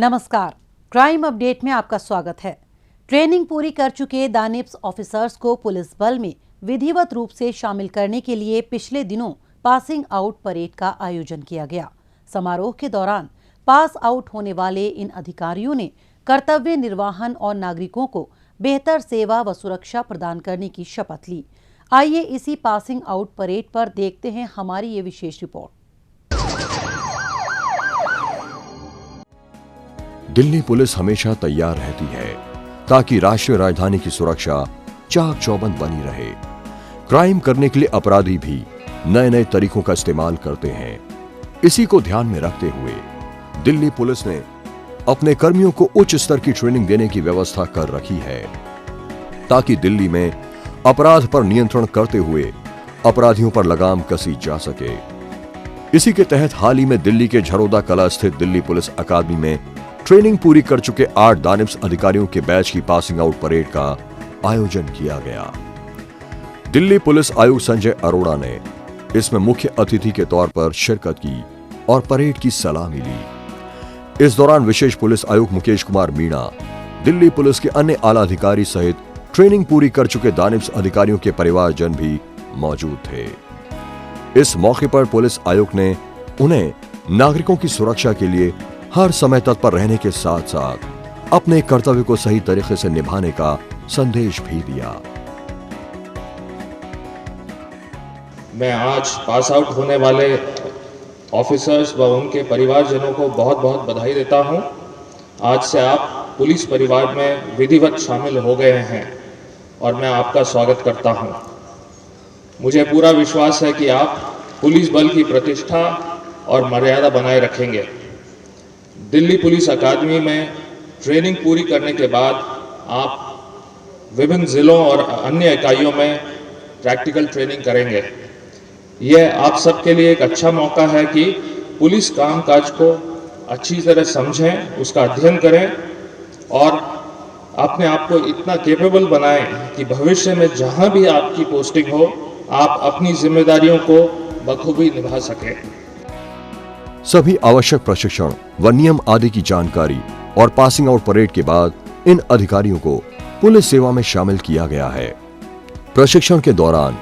नमस्कार, crime update में आपका स्वागत है। ट्रेनिंग पूरी कर चुके दानिप्स ऑफिसर्स को पुलिस बल में विधिवत रूप से शामिल करने के लिए पिछले दिनों पासिंग आउट परेड का आयोजन किया गया। समारोह के दौरान पास आउट होने वाले इन अधिकारियों ने कर्तव्य निर्वहन और नागरिकों को बेहतर सेवा व सुरक्षा प्रदान करने की शपथ ली। आइए इसी पासिंग आउट परेड पर देखते हैं हमारी ये विशेष रिपोर्ट। दिल्ली पुलिस हमेशा तैयार रहती है ताकि राष्ट्रीय राजधानी की सुरक्षा चाक चौबंद बनी रहे। क्राइम करने के लिए अपराधी भी नए नए तरीकों का इस्तेमाल करते हैं। इसी को ध्यान में रखते हुए दिल्ली पुलिस ने अपने कर्मियों को उच्च स्तर की ट्रेनिंग देने की व्यवस्था कर रखी है ताकि दिल्ली में अपराध पर नियंत्रण करते हुए अपराधियों पर लगाम कसी जा सके। इसी के तहत हाल ही में दिल्ली के झरोदा कला स्थित दिल्ली पुलिस अकादमी में ट्रेनिंग पूरी कर चुके 8 दानिप्स अधिकारियों के बैच की पासिंग आउट परेड का आयोजन किया गया। दिल्ली पुलिस आयुक्त संजय अरोड़ा ने इसमें मुख्य अतिथि के तौर पर शिरकत की और परेड की सलामी ली। इस दौरान विशेष पुलिस आयुक्त मुकेश कुमार मीणा, दिल्ली पुलिस के अन्य आला अधिकारी सहित ट्रेनिंग पूरी कर चुके दानिप्स अधिकारियों के परिवारजन भी मौजूद थे। इस मौके पर पुलिस आयुक्त ने उन्हें नागरिकों की सुरक्षा के लिए हर समय तत्पर रहने के साथ साथ अपने कर्तव्य को सही तरीके से निभाने का संदेश भी दिया। मैं आज पास आउट होने वाले ऑफिसर्स व उनके परिवारजनों को बहुत बहुत बधाई देता हूं। आज से आप पुलिस परिवार में विधिवत शामिल हो गए हैं और मैं आपका स्वागत करता हूं। मुझे पूरा विश्वास है कि आप पुलिस बल की प्रतिष्ठा और मर्यादा बनाए रखेंगे। दिल्ली पुलिस अकादमी में ट्रेनिंग पूरी करने के बाद आप विभिन्न जिलों और अन्य इकाइयों में प्रैक्टिकल ट्रेनिंग करेंगे। यह आप सबके लिए एक अच्छा मौका है कि पुलिस कामकाज को अच्छी तरह समझें, उसका अध्ययन करें और अपने आप को इतना कैपेबल बनाएं कि भविष्य में जहां भी आपकी पोस्टिंग हो, आप अपनी जिम्मेदारियों को बखूबी निभा सकें। सभी आवश्यक प्रशिक्षण व नियम आदि की जानकारी और पासिंग आउट परेड के बाद इन अधिकारियों को पुलिस सेवा में शामिल किया गया है। प्रशिक्षण के दौरान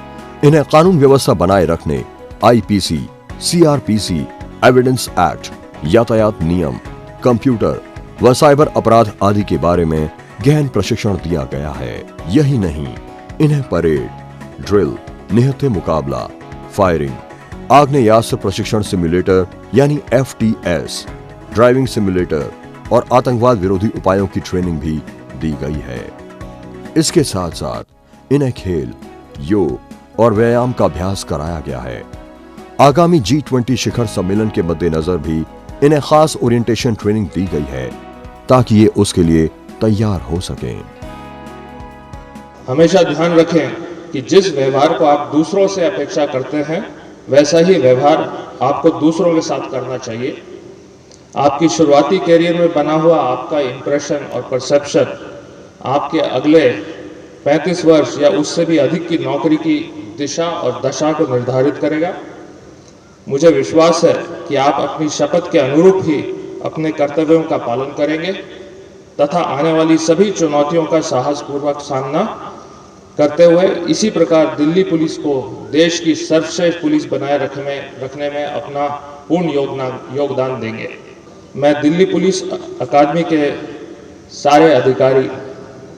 इन्हें कानून व्यवस्था बनाए रखने, आईपीसी, सीआरपीसी, एविडेंस एक्ट, यातायात नियम, कंप्यूटर व साइबर अपराध आदि के बारे में गहन प्रशिक्षण दिया गया है। यही नहीं, इन्हें परेड, ड्रिल, निहत्थे मुकाबला, फायरिंग, आग्नेयास्त्र प्रशिक्षण सिमुलेटर यानी FTS, ड्राइविंग सिमुलेटर और आतंकवाद विरोधी उपायों की ट्रेनिंग भी दी गई है। इसके साथ साथ इन्हें खेल, योग और व्यायाम का अभ्यास कराया गया है। आगामी G20 शिखर सम्मेलन के मद्देनजर भी इन्हें खास ओरिएंटेशन ट्रेनिंग दी गई है ताकि ये उसके लिए तैयार हो सकें। हमेशा ध्यान रखें कि जिस व्यवहार को आप दूसरों से अपेक्षा करते हैं, वैसा ही व्यवहार आपको दूसरों के साथ करना चाहिए। आपकी शुरुआती कैरियर में बना हुआ आपका इंप्रेशन और परसेप्शन आपके अगले 35 वर्ष या उससे भी अधिक की नौकरी की दिशा और दशा को निर्धारित करेगा। मुझे विश्वास है कि आप अपनी शपथ के अनुरूप ही अपने कर्तव्यों का पालन करेंगे तथा आने वाली सभी चुनौतियों का साहसपूर्वक सामना करते हुए इसी प्रकार दिल्ली पुलिस को देश की सर्वश्रेष्ठ पुलिस बनाए रखने में अपना पूर्ण योगदान देंगे। मैं दिल्ली पुलिस अकादमी के सारे अधिकारी,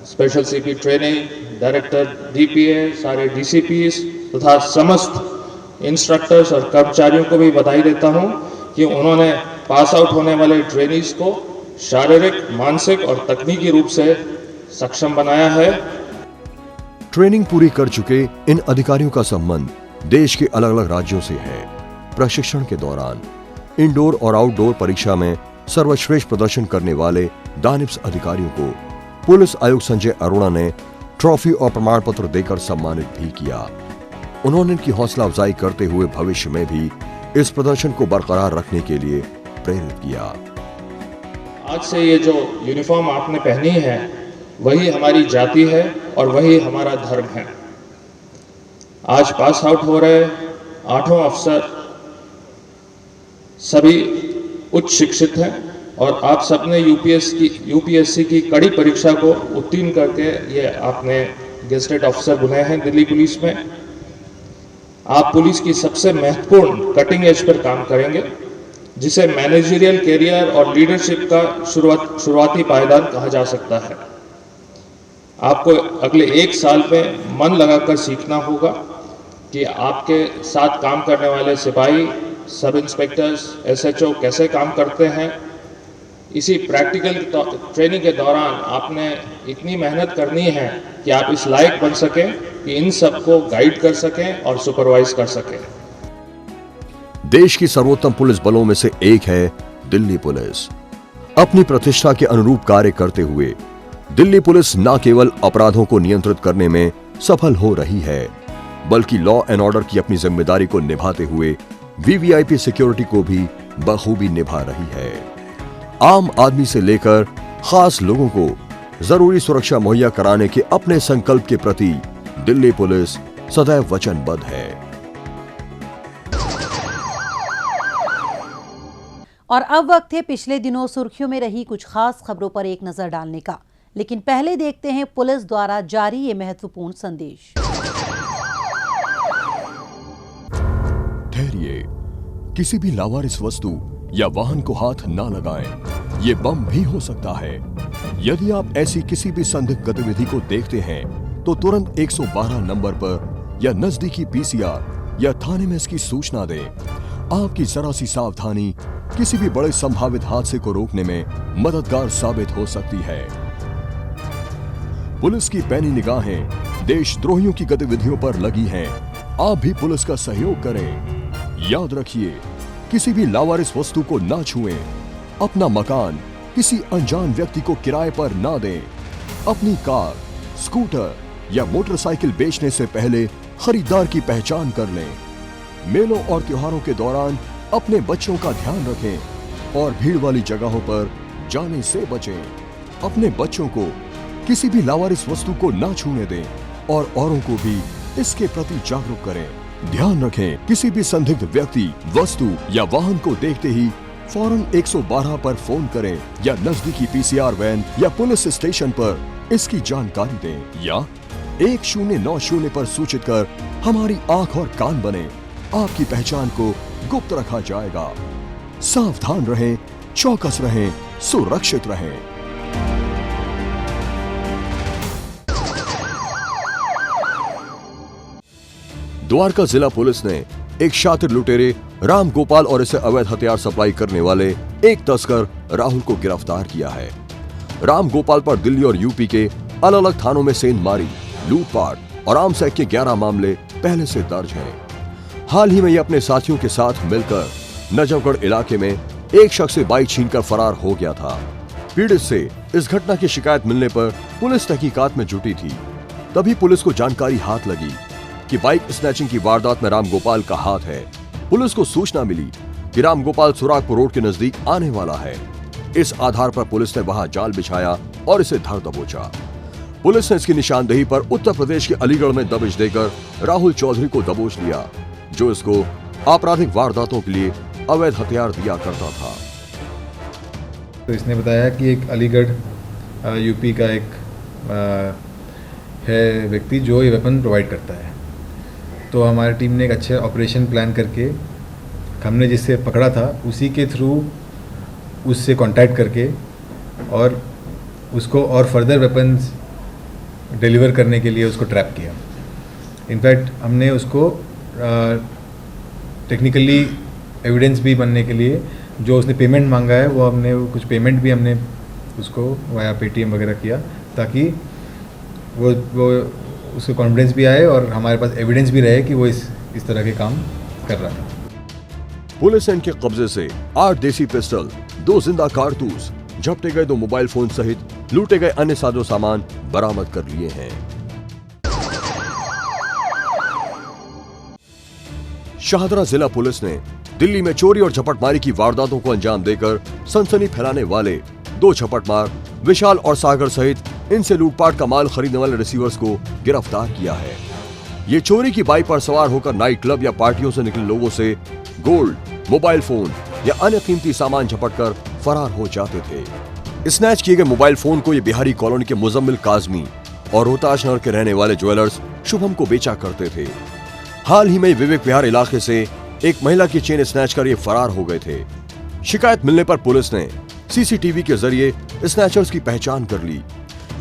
special CP training, director DPA, सारे DCPs तथा समस्त इंस्ट्रक्टर्स और कर्मचारियों को भी बधाई देता हूं कि उन्होंने पास आउट होने वाले ट्रेनीज को शारीरिक, मानसिक और तकनीकी रूप से सक्षम बनाया है। ट्रेनिंग पूरी कर चुके इन अधिकारियों का संबंध देश के अलग अलग राज्यों से है। प्रशिक्षण के दौरान इंडोर और आउटडोर परीक्षा में सर्वश्रेष्ठ प्रदर्शन करने वाले दानिप्स अधिकारियों को पुलिस आयुक्त संजय अरोड़ा ने ट्रॉफी और प्रमाण पत्र देकर सम्मानित भी किया। उन्होंने इनकी हौसला अफजाई करते हुए भविष्य में भी इस प्रदर्शन को बरकरार रखने के लिए प्रेरित किया। आज से ये जो यूनिफॉर्म आपने पहनी है वही हमारी जाति है और वही हमारा धर्म है। आज पास आउट हो रहे 8 अफसर सभी उच्च शिक्षित हैं और आप सबने यूपीएससी की कड़ी परीक्षा को उत्तीर्ण करके ये आपने गेजेटेड ऑफिसर बने हैं दिल्ली पुलिस में। आप पुलिस की सबसे महत्वपूर्ण कटिंग एज पर काम करेंगे, जिसे मैनेजरियल कैरियर और लीडरशिप का शुरुआती पायदान कहा जा सकता है। आपको अगले 1 साल में मन लगाकर सीखना होगा कि आपके साथ काम करने वाले सिपाही, सब इंस्पेक्टर्स, एसएचओ कैसे काम करते हैं। इसी प्रैक्टिकल ट्रेनिंग के दौरान आपने इतनी मेहनत करनी है कि आप इस लायक बन सकें कि इन सबको गाइड कर सकें और सुपरवाइज कर सकें। देश की सर्वोत्तम पुलिस बलों में से एक है दिल्ली पुलिस। अपनी प्रतिष्ठा के अनुरूप कार्य करते हुए दिल्ली पुलिस न केवल अपराधों को नियंत्रित करने में सफल हो रही है, बल्कि लॉ एंड ऑर्डर की अपनी जिम्मेदारी को निभाते हुए वीवीआईपी सिक्योरिटी को भी बखूबी निभा रही है। आम आदमी से लेकर खास लोगों को जरूरी सुरक्षा मुहैया कराने के अपने संकल्प के प्रति दिल्ली पुलिस सदैव वचनबद्ध है। और अब वक्त है पिछले दिनों सुर्खियों में रही कुछ खास खबरों पर एक नजर डालने का, लेकिन पहले देखते हैं पुलिस द्वारा जारी ये महत्वपूर्ण संदेश। ठहरिए, किसी भी लावारिस वस्तु या वाहन को हाथ ना लगाएं। ये बम भी हो सकता है। यदि आप ऐसी किसी भी संदिग्ध गतिविधि को देखते हैं तो तुरंत 112 नंबर पर या नजदीकी पीसीआर या थाने में इसकी सूचना दें। आपकी जरा सी सावधानी किसी भी बड़े संभावित हादसे को रोकने में मददगार साबित हो सकती है। पुलिस की पैनी निगाहें देशद्रोहियों की गतिविधियों पर लगी हैं। आप भी पुलिस का सहयोग करें। याद रखिए, किसी भी लावारिस वस्तु को ना छुएं। अपना मकान किसी अनजान व्यक्ति को किराए पर ना दें। अपनी कार, स्कूटर या मोटरसाइकिल बेचने से पहले खरीदार की पहचान कर लें। मेलों और त्योहारों के दौरान अपने बच्चों का ध्यान रखें और भीड़ वाली जगहों पर जाने से बचें। अपने बच्चों को किसी भी लावारिस वस्तु को ना छूने दें और औरों को भी इसके प्रति जागरूक करें। ध्यान रखें, किसी भी संदिग्ध व्यक्ति, वस्तु या वाहन को देखते ही फौरन 112 पर फोन करें या नजदीकी पीसीआर वैन या पुलिस स्टेशन पर इसकी जानकारी दें या 1090 पर सूचित कर हमारी आंख और कान बने। आपकी पहचान को गुप्त रखा जाएगा। सावधान रहें, चौकस रहें, सुरक्षित रहें। द्वारका जिला पुलिस ने एक शातिर लुटेरे राम गोपाल और इसे अवैध हथियार सप्लाई करने वाले एक तस्कर राहुल को गिरफ्तार किया है। राम गोपाल पर दिल्ली और यूपी के अलग अलग थानों में सेंधमारी, लूटपाट और आर्म्स एक्ट के 11 मामले पहले से दर्ज हैं। हाल ही में ये अपने साथियों के साथ मिलकर नजफगढ़ इलाके में एक शख्स से बाइक छीनकर फरार हो गया था। पीड़ित से इस घटना की शिकायत मिलने पर पुलिस तहकीकात में जुटी थी। तभी पुलिस को जानकारी हाथ लगी कि बाइक स्नैचिंग की वारदात में राम गोपाल का हाथ है। पुलिस को सूचना मिली कि राम गोपाल सुरागपुर रोड के नजदीक आने वाला है। इस आधार पर पुलिस ने वहां जाल बिछाया और इसे धर दबोचा। पुलिस ने इसकी निशानदेही पर उत्तर प्रदेश के अलीगढ़ में दबिश देकर राहुल चौधरी को दबोच लिया, जो इसको आपराधिक वारदातों के लिए अवैध हथियार दिया करता था। तो इसने बताया कि एक अलीगढ़ यूपी का एक है व्यक्ति जो ये वेपन प्रोवाइड करता है। तो हमारी टीम ने एक अच्छा ऑपरेशन प्लान करके हमने जिससे पकड़ा था उसी के थ्रू उससे कांटेक्ट करके और उसको और फर्दर वेपन्स डिलीवर करने के लिए उसको ट्रैप किया। इनफैक्ट हमने उसको टेक्निकली एविडेंस भी बनने के लिए जो उसने पेमेंट मांगा है वो हमने कुछ पेमेंट भी हमने उसको वाया पेटीएम वगैरह किया, ताकि वो उसको कॉन्फिडेंस भी आए और हमारे पास एविडेंस भी रहे कि वो इस तरह के काम कर रहा है। पुलिस ने इनके कब्जे से 8 देसी पिस्टल, 2 जिंदा कारतूस, झपटे गए 2 मोबाइल फोन सहित लूटे गए अन्य साजो सामान बरामद कर लिए हैं। शाहदरा जिला पुलिस ने दिल्ली में चोरी और झपटमारी की वारदातों को अंजाम देकर सनसनी फैलाने वाले 2 झपटमार विशाल और सागर सहित इनसे लूटपाट का माल खरीदने वाले रिसीवर्स को गिरफ्तार किया है। ये चोरी की बाइक पर सवार होकर नाइट क्लब या पार्टियों से निकले लोगों से गोल्ड, मोबाइल फोन, या अन्य कीमती सामान झपटकर फरार हो जाते थे। स्नैच किए गए मोबाइल फोन को ये बिहारी कॉलोनी के मुजम्मिल काजमी और रोहताश नगर के रहने वाले ज्वेलर्स शुभम को बेचा करते थे। हाल ही में विवेक विहार इलाके से एक महिला की चेन स्नैच कर ये फरार हो गए थे। शिकायत मिलने पर पुलिस ने सीसीटीवी के जरिए स्नैचर्स की पहचान कर ली।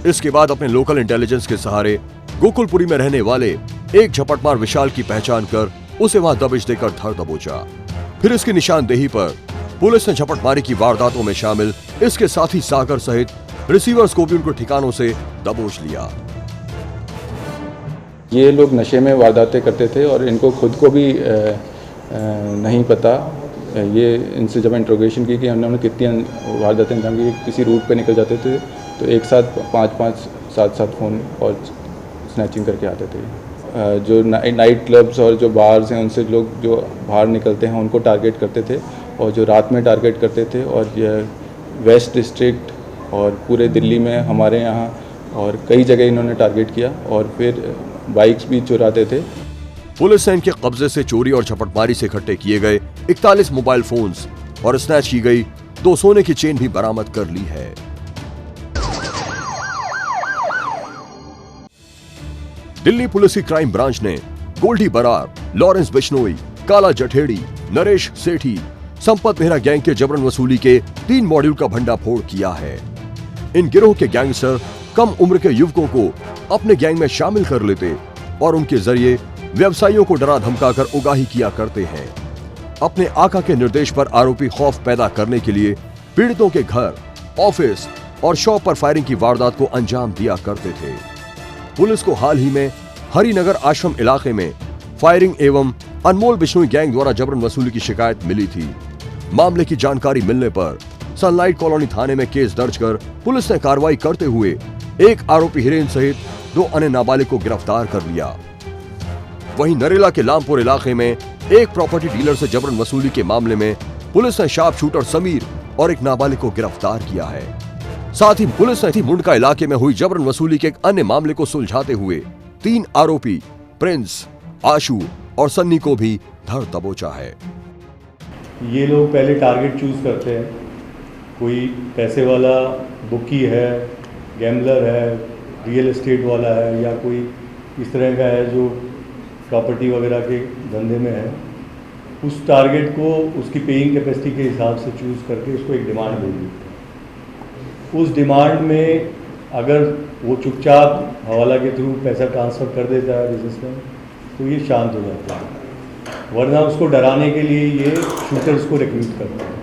इसके बाद अपने लोकल इंटेलिजेंस के सहारे गोकुलपुरी में रहने वाले एक झपटमार विशाल की पहचान कर उसे वहां दबिश देकर धर दबोचा। फिर इसकी निशानदेही पर पुलिस ने झपटमारी की वारदातों में शामिल इसके साथी सागर सहित रिसीवर्स को भी उनके ठिकानों से दबोच लिया। ये लोग नशे में वारदातें करते थे और इनको खुद को भी नहीं पता। ये इनसे जब इंट्रोगेशन की कि उन्होंने कितनी वारदातें अंजाम की, किसी रूट पे निकल जाते थे तो एक साथ 5-5 7-7 फ़ोन और स्नैचिंग करके आते थे। जो नाइट क्लब्स और जो बार्स हैं उनसे लोग जो बाहर निकलते हैं उनको टारगेट करते थे और जो रात में टारगेट करते थे। और ये वेस्ट डिस्ट्रिक्ट और पूरे दिल्ली में हमारे यहाँ और कई जगह इन्होंने टारगेट किया और फिर बाइक्स भी चुराते थे। पुलिस ने इनके कब्जे से चोरी और झपटमारी से इकट्ठे किए गए 41 मोबाइल फोन्स और स्नैच की गई 2 सोने की चेन भी बरामद कर ली है। दिल्ली पुलिस की क्राइम ब्रांच ने गोल्डी बरार, लॉरेंस बिश्नोई, काला जठेड़ी, नरेश सेठी, संपत मेहरा गैंग के जबरन वसूली के 3 मॉड्यूल का भंडाफोड़ किया है। इन गिरोह के गैंगस्टर कम उम्र के युवकों को अपने गैंग में शामिल कर लेते और उनके जरिए व्यवसायियों को डरा धमकाकर उगाही किया करते हैं। अपने आका के निर्देश पर आरोपी खौफ पैदा करने के लिए पीड़ितों के घर, ऑफिस और शॉप पर फायरिंग की वारदात को अंजाम दिया करते थे। पुलिस को हाल ही में हरिनगर आश्रम इलाके में फायरिंग एवं अनमोल बिश्नोई गैंग द्वारा जबरन वसूली की शिकायत मिली थी। मामले की जानकारी मिलने पर सनलाइट कॉलोनी थाने में केस दर्ज कर पुलिस ने कार्रवाई करते हुए एक आरोपी हिरेन सहित 2 अन्य नाबालिग को गिरफ्तार कर लिया। वहीं नरेला के लामपुर इलाके में एक प्रॉपर्टी डीलर से जबरन वसूली के मामले में पुलिस ने शार्प शूटर समीर और एक नाबालिग को गिरफ्तार किया है। साथ ही पुलिस ने मुंडका इलाके में हुई जबरन वसूली के एक अन्य मामले को सुलझाते हुए 3 आरोपी प्रिंस, आशु और सन्नी को भी धर दबोचा है। ये लोग पहले टारगेट चूज करते हैं, कोई पैसे वाला बुकी है, गैम्बलर है, रियल एस्टेट वाला है या कोई इस तरह का है जो प्रॉपर्टी वगैरह के धंधे में है। उस टारगेट को उसकी पेइंग कैपेसिटी के हिसाब से चूज़ करके उसको एक डिमांड दे देते हैं। उस डिमांड में अगर वो चुपचाप हवाला के थ्रू पैसा ट्रांसफ़र कर देता है बिजनेसमैन तो ये शांत हो जाता है, वरना उसको डराने के लिए ये शूटर्स को रिक्रूट करते हैं।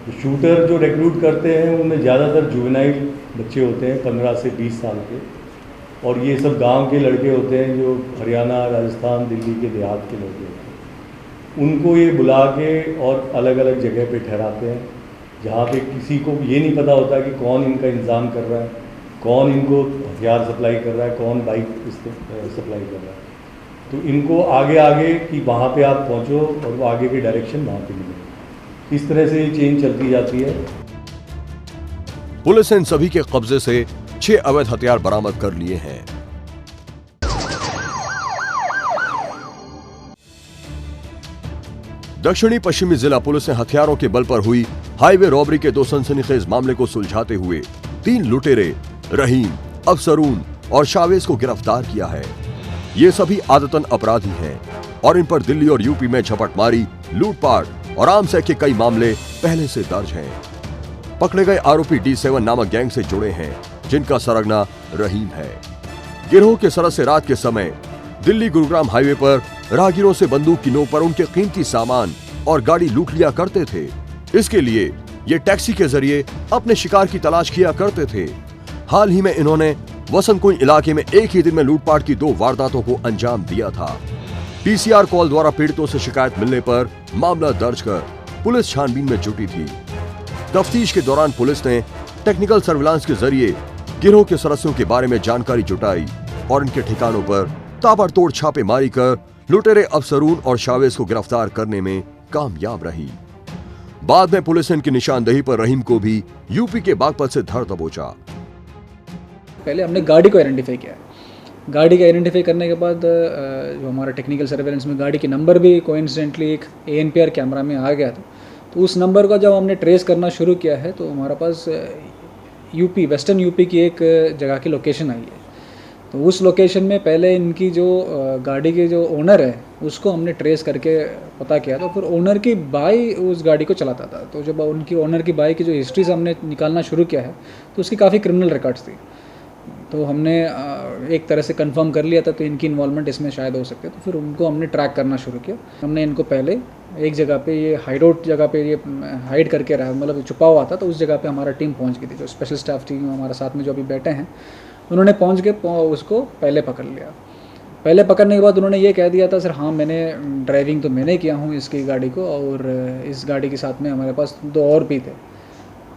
तो शूटर जो रिक्रूट करते हैं उनमें ज़्यादातर जुवेनाइल बच्चे होते हैं 15 से 20 साल के, और ये सब गांव के लड़के होते हैं जो हरियाणा, राजस्थान, दिल्ली के देहात के लड़के होते हैं। उनको ये बुला के और अलग अलग जगह पे ठहराते हैं जहाँ पे किसी को ये नहीं पता होता कि कौन इनका इंतज़ाम कर रहा है, कौन इनको हथियार सप्लाई कर रहा है, कौन बाइक सप्लाई कर रहा है। तो इनको आगे आगे कि वहाँ पे आप पहुँचो और वो आगे की डायरेक्शन वहाँ पे मिले। इस तरह से ये चेन चलती जाती है। पुलिस ने इन सभी के कब्जे से 6 अवैध हथियार बरामद कर लिए हैं। दक्षिणी पश्चिमी जिला पुलिस ने हथियारों के बल पर हुई हाईवे रॉबरी के 2 सनसनीखेज मामले को सुलझाते हुए 3 लुटेरे रहीम, अफसरून और शावेज को गिरफ्तार किया है। ये सभी आदतन अपराधी हैं और इन पर दिल्ली और यूपी में झपटमारी, लूटपाट और आर्म्स एक्ट के कई मामले पहले से दर्ज हैं। पकड़े गए आरोपी D7 नामक गैंग से जुड़े हैं, जिनका सरगना रहीम है। गिरोह के सरस से रात के समय दिल्ली गुरुग्राम हाईवे पर राहगीरों से बंदूक की नोक पर उनके कीमती सामान और गाड़ी लूट लिया करते थे। इसके लिए ये टैक्सी के जरिए अपने शिकार की तलाश किया करते थे। हाल ही में इन्होंने वसंत कुंज इलाके में एक ही दिन में लूटपाट की 2 वारदातों को अंजाम दिया था। पीसीआर कॉल द्वारा पीड़ितों से शिकायत मिलने पर मामला दर्ज कर पुलिस छानबीन में जुटी थी। तफ्तीश के दौरान पुलिस ने टेक्निकल सर्विलांस के जरिए गिरोह के सदस्यों के बारे में जानकारी जुटाई और इनके ठिकानों पर ताबड़तोड़ छापेमारी कर लुटेरे अफसरून और शावेज को गिरफ्तार करने में कामयाब रही। बाद में पुलिस ने इनकी निशानदेही पर रहीम को भी यूपी के बागपत से धर दबोचा। पहले हमने गाड़ी को आइडेंटिफाई किया। गाड़ी के आइडेंटिफाई करने के बाद जो हमारा टेक्निकल सर्वेलेंस में गाड़ी के नंबर भी कोइंसिडेंटली एक ANPR कैमरा में आ गया था। तो उस नंबर का जब हमने ट्रेस करना शुरू किया है तो हमारे पास यूपी, वेस्टर्न यूपी की एक जगह की लोकेशन आई है। तो उस लोकेशन में पहले इनकी जो गाड़ी के जो ओनर है उसको हमने ट्रेस करके पता किया। तो फिर ओनर की भाई उस गाड़ी को चलाता था। तो जब उनकी ओनर की भाई की जो हिस्ट्री से हमने निकालना शुरू किया है तो उसकी काफ़ी क्रिमिनल रिकॉर्ड्स थी। तो हमने एक तरह से कंफर्म कर लिया था तो इनकी इन्वॉल्वमेंट इसमें शायद हो सकती है। तो फिर उनको हमने ट्रैक करना शुरू किया। हमने इनको पहले एक जगह पे ये हाइड आउट जगह पे ये हाइड करके रहा, मतलब छुपा हुआ था। तो उस जगह पे हमारा टीम पहुंच गई थी, जो स्पेशल स्टाफ टीम हमारे साथ में जो अभी बैठे हैं उन्होंने पहुंच के उसको पहले पकड़ लिया। पहले पकड़ने के बाद उन्होंने ये कह दिया था सर हाँ मैंने ड्राइविंग तो मैंने किया हूँ इसकी गाड़ी को, और इस गाड़ी के साथ में हमारे पास 2 और भी थे,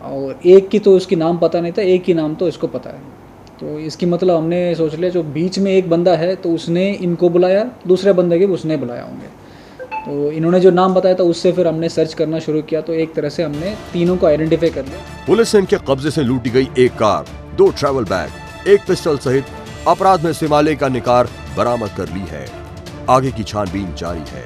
और एक की तो उसकी नाम पता नहीं था, एक की नाम तो इसको पता है। तो इसकी मतलब हमने सोच लिया जो बीच में एक बंदा है तो उसने इनको बुलाया, दूसरे बंदे के उसने बुलाया होंगे। तो इन्होंने जो नाम बताया था उससे फिर हमने सर्च करना शुरू किया। तो एक तरह से हमने तीनों को आइडेंटिफाई कर लिया। पुलिस ने इनके कब्जे से लूटी गई एक कार, 2 ट्रैवल बैग, एक पिस्टल सहित अपराध में इस्तेमाल एक अन्य कार बरामद कर ली है। आगे की छानबीन जारी है।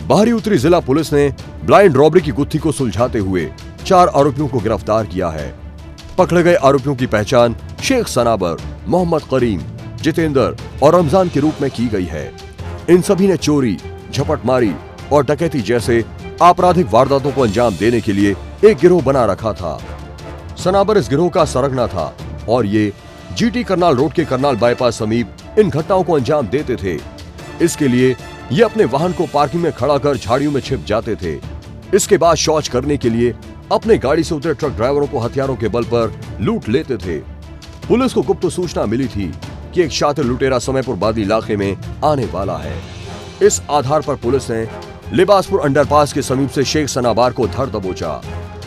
बाहरी उत्तरी जिला पुलिस ने ब्लाइंड रॉबरी की गुत्थी को सुलझाते हुए 4 आरोपियों को गिरफ्तार किया है। पकड़े गए आरोपियों की पहचान शेख सनाबर, मोहम्मद करीम, जितेंद्र और रमजान के रूप में की गई है। इन सभी ने चोरी, झपटमारी और डकैती जैसे आपराधिक वारदातों को अंजाम देने के लिए एक गिरोह बना रखा था। सनाबर इस गिरोह का सरगना था और ये जीटी करनाल रोड के करनाल बाईपास समीप इन घटनाओं को अंजाम देते थे। इसके लिए ये अपने वाहन को पार्किंग में खड़ा कर झाड़ियों में छिप जाते थे। इसके बाद शौच करने के लिए अपने गाड़ी से उतरे ट्रक ड्राइवरों को हथियारों के बल पर लूट लेते थे। पुलिस को गुप्त सूचना मिली थी कि एक शातिर लुटेरा समयपुर बादी इलाके में आने वाला है। इस आधार पर पुलिस ने लिबासपुर अंडरपास के समीप से शेख सनाबार को धर दबोचा।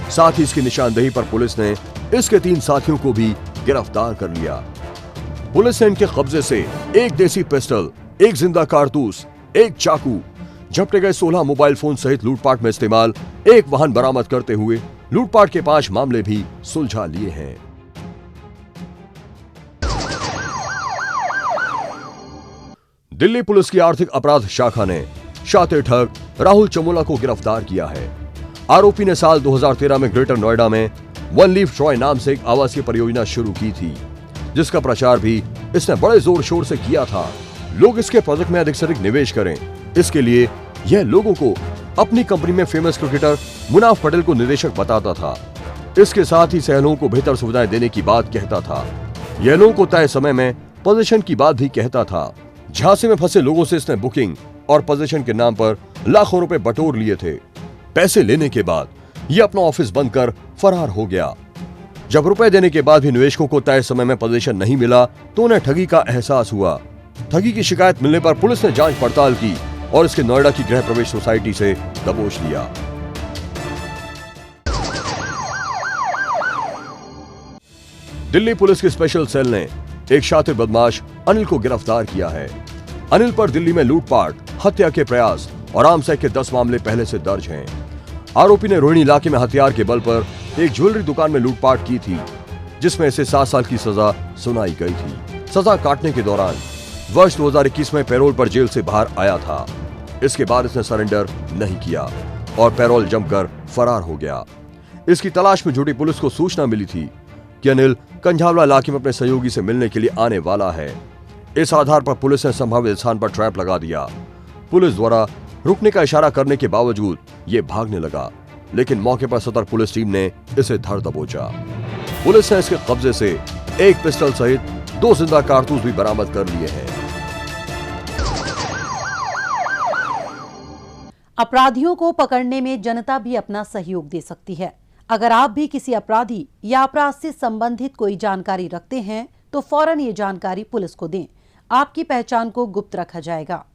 साथ ही इसकी निशानदेही पर पुलिस ने इसके 3 साथियों को भी गिरफ्तार कर लिया। पुलिस ने इनके कब्जे से एक देसी पिस्टल, एक जिंदा कारतूस, एक चाकू, झपटे गए 16 मोबाइल फोन सहित लूटपाट में इस्तेमाल एक वाहन बरामद करते हुए लूटपाट के 5 मामले भी सुलझा लिए हैं। दिल्ली पुलिस की आर्थिक अपराध शाखा ने शातिर ठग राहुल चमोला को गिरफ्तार किया है। आरोपी ने साल 2013 में ग्रेटर नोएडा में वन लीफ ट्रॉय नाम से एक आवासीय परियोजना शुरू की थी, जिसका प्रचार भी इसने बड़े जोर शोर से किया था। लोग इसके प्रोजेक्ट में अधिक से अधिक निवेश करें, इसके लिए यह लोगों को अपनी कंपनी में फेमस क्रिकेटर मुनाफ पटेल को निदेशक बताता था। इसके साथ ही सहलों को बेहतर सुविधाएं देने की बात कहता था। यह लोगों को तय समय में पोजीशन की बात भी कहता था। झांसे में फंसे लोगों से इसने बुकिंग और पोजीशन के नाम पर लाखों रुपए बटोर लिए थे। पैसे लेने के बाद यह अपना ऑफिस बंद कर फरार हो गया। जब रुपए देने के बाद भी निवेशकों को तय समय में पोजीशन नहीं मिला तो उन्हें ठगी का एहसास हुआ। ठगी की शिकायत मिलने पर पुलिस ने जांच पड़ताल की और इसके नोएडा की गृह प्रवेश सोसाइटी से दबोच लिया। दिल्ली पुलिस की स्पेशल सेल ने एक शातिर बदमाश अनिल को गिरफ्तार किया है। अनिल पर दिल्ली में लूटपाट, हत्या के प्रयास और आर्म्स के 10 मामले पहले से दर्ज हैं। आरोपी ने रोहिणी इलाके में हथियार के बल पर एक ज्वेलरी दुकान में लूटपाट की थी, जिसमें इसे 7 साल की सजा सुनाई गई थी। सजा काटने के दौरान वर्ष 2021 में पैरोल पर जेल से बाहर आया था। इसके बाद इसने सरेंडर नहीं किया और पैरोल जमकर फरार हो गया। इसकी तलाश में जुटी पुलिस को सूचना मिली थी कि अनिल कंझावला इलाके में अपने सहयोगी से मिलने के लिए आने वाला है। इस आधार पर पुलिस ने संभावित स्थान पर ट्रैप लगा दिया। पुलिस द्वारा रुकने का इशारा करने के बावजूद ये भागने लगा, लेकिन मौके पर सतर्क पुलिस टीम ने इसे धर दबोचा। पुलिस ने इसके कब्जे से एक पिस्टल सहित 2 जिंदा कारतूस भी बरामद कर लिए हैं। अपराधियों को पकड़ने में जनता भी अपना सहयोग दे सकती है। अगर आप भी किसी अपराधी या अपराध से संबंधित कोई जानकारी रखते हैं तो फौरन ये जानकारी पुलिस को दें। आपकी पहचान को गुप्त रखा जाएगा।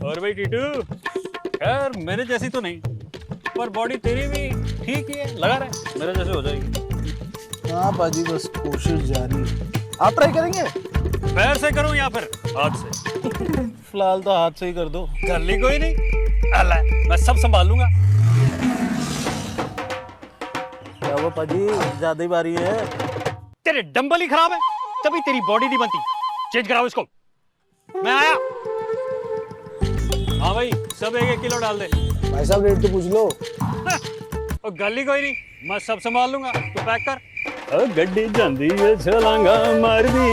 और भाई टीटू, यार मेरे जैसी तो नहीं, पर बॉडी तेरी भी ठीक ही है, लगा रहे मेरे जैसे हो जाएगी। हाँ बाजी, बस कोशिश जारी है। आप ट्राई करेंगे? पैर से करूं या फिर हाथ से? फिलहाल तो हाथ से ही कर दो। कर ली कोई नहीं, अल्लाह मैं सब संभाल लूंगा। क्या वो पाजी ज्यादा ही भारी है। तेरे डंबल ही खराब है, तभी तेरी बॉडी नहीं बनती। चेंज कराओ इसको। मैं आया। हाँ भाई, सब 1-1 किलो डाल दे। भाई साहब रेट तो पूछ लो। और गली कोई नहीं, मैं सब संभाल लूंगा, तू पैक कर। गड्डी जांदी है छलांगा मारदी।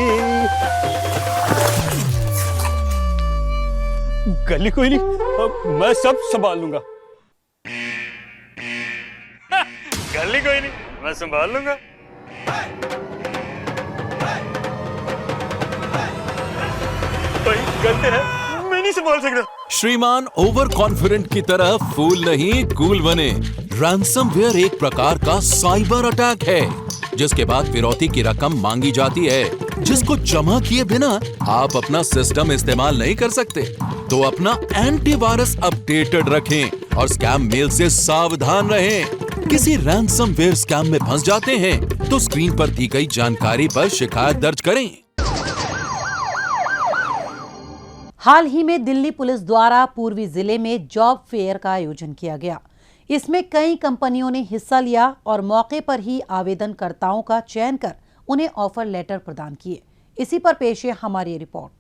गली कोई नहीं, मैं सब संभाल लूंगा। गली कोई नहीं, मैं संभाल लूंगा। भाई गलती है, मैं नहीं संभाल सकता। श्रीमान ओवर कॉन्फिडेंट की तरह फूल नहीं कूल बने। रैंसमवेयर एक प्रकार का साइबर अटैक है, जिसके बाद फिरौती की रकम मांगी जाती है, जिसको जमा किए बिना आप अपना सिस्टम इस्तेमाल नहीं कर सकते। तो अपना एंटीवायरस अपडेटेड रखें और स्कैम मेल से सावधान रहें। किसी रैंसमवेयर स्कैम में फंस जाते हैं तो स्क्रीन पर दी गई जानकारी पर शिकायत दर्ज करें। हाल ही में दिल्ली पुलिस द्वारा पूर्वी जिले में जॉब फेयर का आयोजन किया गया। इसमें कई कंपनियों ने हिस्सा लिया और मौके पर ही आवेदनकर्ताओं का चयन कर उन्हें ऑफर लेटर प्रदान किए। इसी पर पेश है हमारी रिपोर्ट।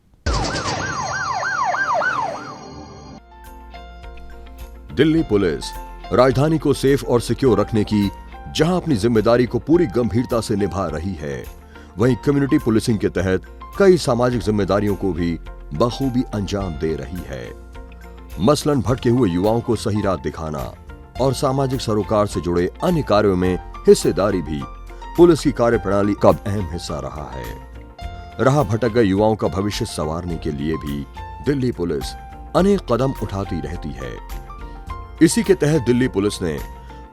दिल्ली पुलिस राजधानी को सेफ और सिक्योर रखने की जहां अपनी जिम्मेदारी को पूरी गंभीरता से निभा रही है, वहीं कम्युनिटी पुलिसिंग के तहत कई सामाजिक जिम्मेदारियों को भी बखूबी अंजाम दे रही है। मसलन भटके हुए युवाओं को सही राह दिखाना और सामाजिक सरोकार से जुड़े अन्य कार्यों में हिस्सेदारी भी पुलिस की कार्यप्रणाली का अहम हिस्सा रहा है। राह भटक गए युवाओं का भविष्य संवारने के लिए भी दिल्ली पुलिस अनेक कदम उठाती रहती है। इसी के तहत दिल्ली पुलिस ने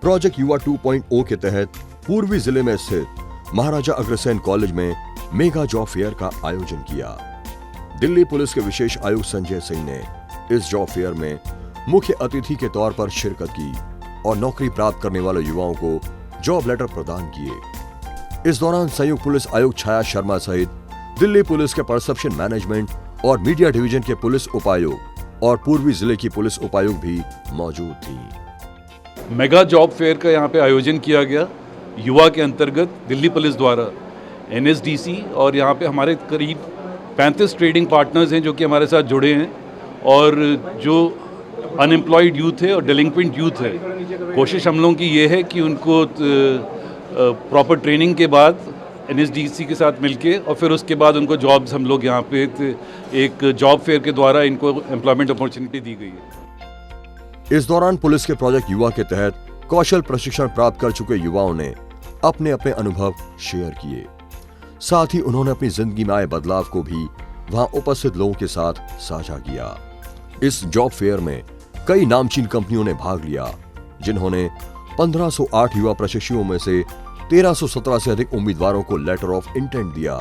प्रोजेक्ट युवा 2.0 के तहत पूर्वी जिले में स्थित महाराजा अग्रसेन कॉलेज में मेगा जॉब फेयर का आयोजन किया। दिल्ली पुलिस के विशेष आयुक्त संजय सिंह ने इस जॉब फेयर में मुख्य अतिथि के तौर पर शिरकत की और नौकरी प्राप्त करने वाले युवाओं को जॉब लेटर प्रदान किए। इस दौरान संयुक्त पुलिस आयुक्त छाया शर्मा सहित दिल्ली पुलिस के परसेप्शन मैनेजमेंट और मीडिया डिवीजन के पुलिस उपायुक्त और पूर्वी जिले की पुलिस उपायुक्त भी मौजूद थी। मेगा जॉब फेयर का यहाँ पे आयोजन किया गया युवा के अंतर्गत दिल्ली पुलिस द्वारा। NSDC और यहाँ पे हमारे करीब 35 ट्रेडिंग पार्टनर्स हैं जो कि हमारे साथ जुड़े हैं, और जो अनएम्प्लॉयड यूथ है और डेलिंक्वेंट यूथ है, कोशिश हम लोगों की ये है कि उनको प्रॉपर ट्रेनिंग के बाद NSDC के साथ मिलके और फिर उसके बाद उनको जॉब्स हम लोग यहाँ पे एक जॉब फेयर के द्वारा इनको एम्प्लॉयमेंट अपॉर्चुनिटी दी गई है। इस दौरान पुलिस के प्रोजेक्ट युवा के तहत कौशल प्रशिक्षण प्राप्त कर चुके युवाओं ने अपने अपने अनुभव शेयर किए। साथ ही उन्होंने अपनी जिंदगी में आए बदलाव को भी वहां उपस्थित लोगों के साथ साझा किया। इस जॉब फेयर में कई नामचीन कंपनियों ने भाग लिया, जिन्होंने 1508 युवा प्रशिक्षुओं में से 1317 से अधिक उम्मीदवारों को लेटर ऑफ इंटेंट दिया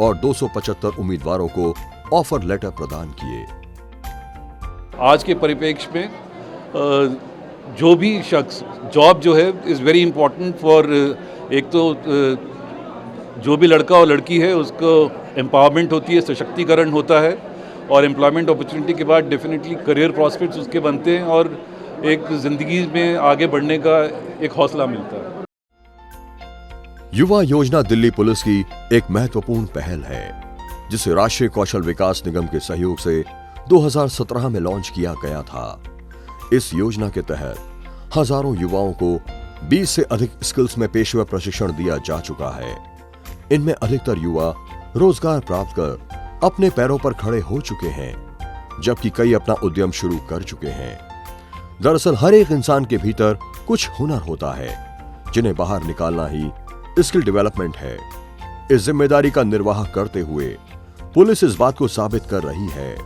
और 275 उम्मीदवारों को ऑफर लेटर प्रदान किए। आज के परिप्रेक्ष्य में जो भी शख्स जॉब जो है इज़ वेरी इम्पोर्टेंट फॉर, एक तो जो भी लड़का और लड़की है उसको एम्पावरमेंट होती है, सशक्तिकरण होता है, और एम्प्लॉयमेंट अपॉर्चुनिटी के बाद डेफिनेटली करियर प्रॉस्पेक्ट्स उसके बनते हैं और एक ज़िंदगी में आगे बढ़ने का एक हौसला मिलता है। युवा योजना दिल्ली पुलिस की एक महत्वपूर्ण पहल है, जिसे राष्ट्रीय कौशल विकास निगम के सहयोग से 2017 में लॉन्च किया गया था। इस योजना के तहत हजारों युवाओं को 20 से अधिक स्किल्स में पेशेवर प्रशिक्षण दिया जा चुका है। इनमें अधिकतर युवा रोजगार प्राप्त कर अपने पैरों पर खड़े हो चुके हैं, जबकि कई अपना उद्यम शुरू कर चुके हैं। दरअसल हर एक इंसान के भीतर कुछ हुनर होता है, जिन्हें बाहर निकालना ही स्किल डेवलपमेंट है। इस जिम्मेदारी का निर्वाह करते हुए पुलिस इस बात को साबित कर रही है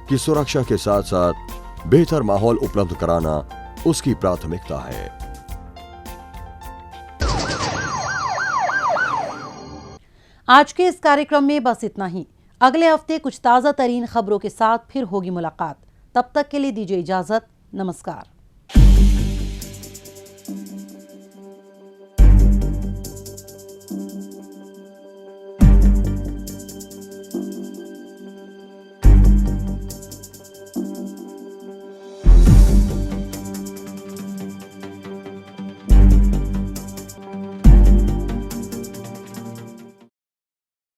कि सुरक्षा के साथ साथ बेहतर माहौल उपलब्ध कराना उसकी प्राथमिकता है। आज के इस कार्यक्रम में बस इतना ही। अगले हफ्ते कुछ ताजा तरीन खबरों के साथ फिर होगी मुलाकात। तब तक के लिए दीजिए इजाजत। नमस्कार।